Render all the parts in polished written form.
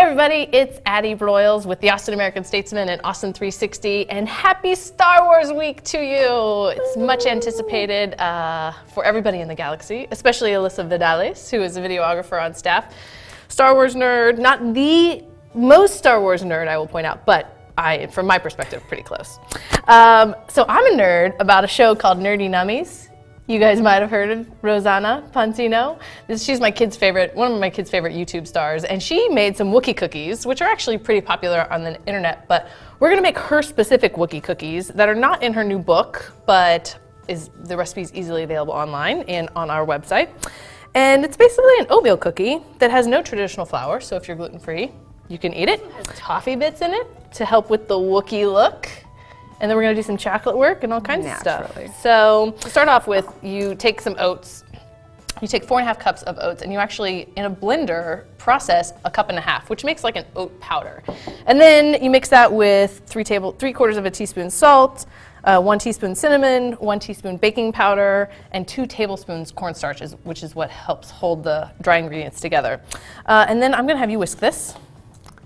everybody, it's Addie Broyles with the Austin American Statesman and Austin 360, and happy Star Wars week to you! It's much anticipated for everybody in the galaxy, especially Alyssa Vidales, who is a videographer on staff. Star Wars nerd, not the most Star Wars nerd, I will point out, but from my perspective, pretty close. So I'm a nerd about a show called Nerdy Nummies. You guys might have heard of Rosanna Pansino. She's my kid's favorite, one of my kids' favorite YouTube stars, and she made some Wookiee cookies, which are actually pretty popular on the internet, but we're gonna make her specific Wookiee cookies that are not in her new book, but the recipe is easily available online and on our website. And it's basically an oatmeal cookie that has no traditional flour, so if you're gluten-free, you can eat it. It has toffee bits in it to help with the Wookiee look. And then we're gonna do some chocolate work and all kinds of stuff. So to start off with, you take some oats. You take 4.5 cups of oats and you actually, in a blender, process 1.5 cups, which makes like an oat powder. And then you mix that with 3/4 of a teaspoon salt, 1 teaspoon cinnamon, 1 teaspoon baking powder, and 2 tablespoons cornstarch, which is what helps hold the dry ingredients together. And then I'm gonna have you whisk this.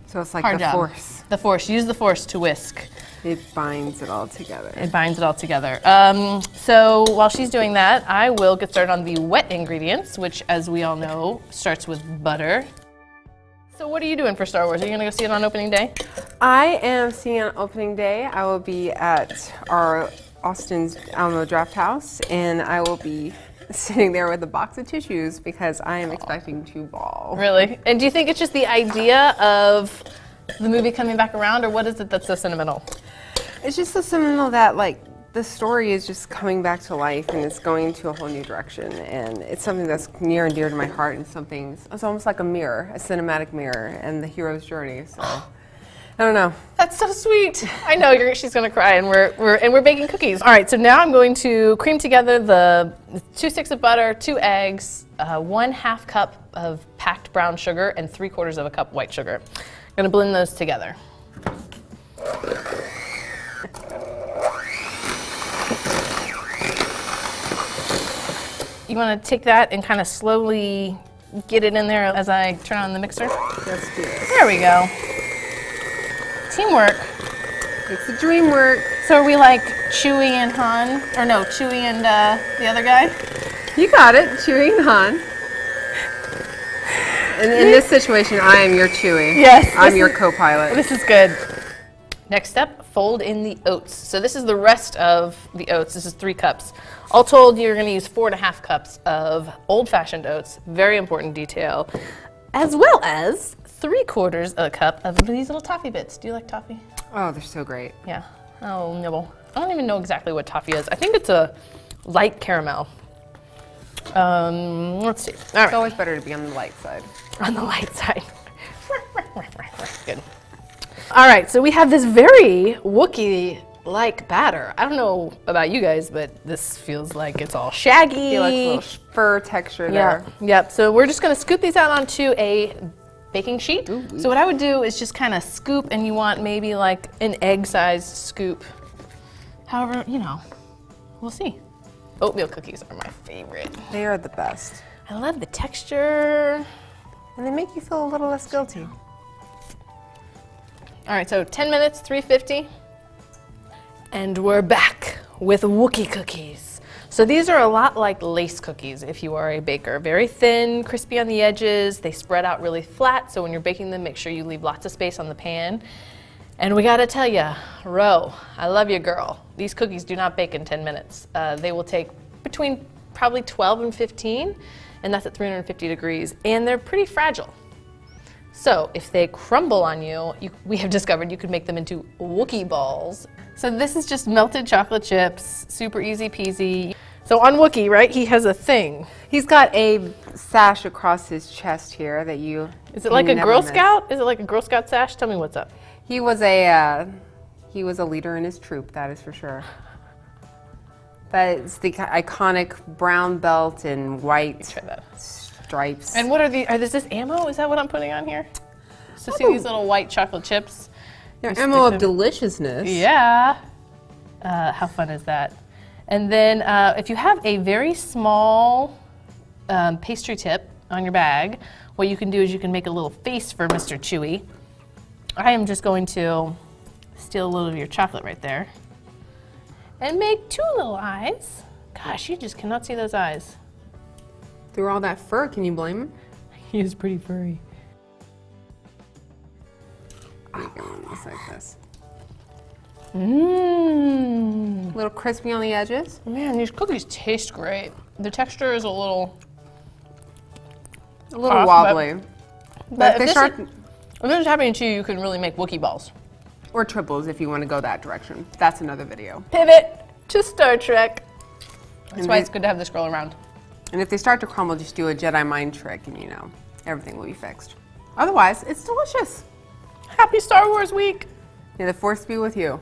So it's like the force. The force, use the force to whisk. It binds it all together. It binds it all together. So while she's doing that, I will get started on the wet ingredients, which, as we all know, starts with butter. So what are you doing for Star Wars? Are you gonna go see it on opening day? I am seeing it on opening day. I will be at our Austin's Alamo Draft House, and I will be sitting there with a box of tissues because I am expecting to bawl. Really? And do you think it's just the idea of the movie coming back around, or what is it that's so sentimental? It's just so sentimental that, like, the story is just coming back to life and it's going to a whole new direction, and it's something that's near and dear to my heart, and something, it's almost like a mirror, a cinematic mirror, and the hero's journey, so I don't know. That's so sweet. I know she's gonna cry, and we're baking cookies. All right, so now I'm going to cream together the 2 sticks of butter, 2 eggs, 1/2 cup of packed brown sugar, and 3/4 of a cup white sugar. I'm gonna blend those together. You want to take that and kind of slowly get it in there as I turn on the mixer? Let's do this. There we go. Teamwork. It's the dream work. So are we like Chewie and Han? Or no, Chewie and the other guy? You got it, Chewie and Han. And in this situation, I am your Chewie. Yes. I'm your co-pilot. This is good. Next step, fold in the oats. So this is the rest of the oats. This is 3 cups. All told, you're gonna use 4.5 cups of old-fashioned oats, very important detail, as well as 3/4 of a cup of these little toffee bits. Do you like toffee? Oh, they're so great. Yeah, I'll nibble. I don't even know exactly what toffee is. I think it's a light caramel. Let's see. All right. It's always better to be on the light side. On the light side. Good. All right, so we have this very Wookiee-like batter. I don't know about you guys, but this feels like it's all shaggy. I feel like a little fur texture there. Yep, so we're just gonna scoop these out onto a baking sheet. Ooh. So what I would do is just kind of scoop, and you want maybe like an egg-sized scoop. However, you know, we'll see. Oatmeal cookies are my favorite. They are the best. I love the texture. And they make you feel a little less guilty. All right, so 10 minutes, 350. And we're back with Wookiee cookies. So these are a lot like lace cookies if you are a baker. Very thin, crispy on the edges. They spread out really flat, so when you're baking them, make sure you leave lots of space on the pan. And we gotta tell ya, Ro, I love you, girl. These cookies do not bake in 10 minutes. They will take between probably 12 and 15, and that's at 350 degrees, and they're pretty fragile. So if they crumble on you, we have discovered you could make them into Wookiee balls. So this is just melted chocolate chips, super easy peasy. So on Wookiee, right, he has a thing. He's got a sash across his chest here that you Is it like a Girl Scout? Is it like a Girl Scout sash? Tell me what's up. He was a leader in his troop, that is for sure. But it's the iconic brown belt and white stripes. And what are is this ammo? Is that what I'm putting on here? So see these little white chocolate chips? They're ammo of deliciousness. Yeah. How fun is that? And then if you have a very small pastry tip on your bag, what you can do is you can make a little face for Mr. Chewy. I am just going to steal a little of your chocolate right there and make 2 little eyes. Gosh, you just cannot see those eyes. Through all that fur, can you blame him? He is pretty furry. Just like this. Mmm. A little crispy on the edges. Man, these cookies taste great. The texture is a little off, wobbly. But if this is happening to you, you can really make Wookiee balls. Or triples if you want to go that direction. That's another video. Pivot to Star Trek. That's why it's good to have this girl around. And if they start to crumble, just do a Jedi mind trick and everything will be fixed. Otherwise, it's delicious. Happy Star Wars week. May the Force be with you.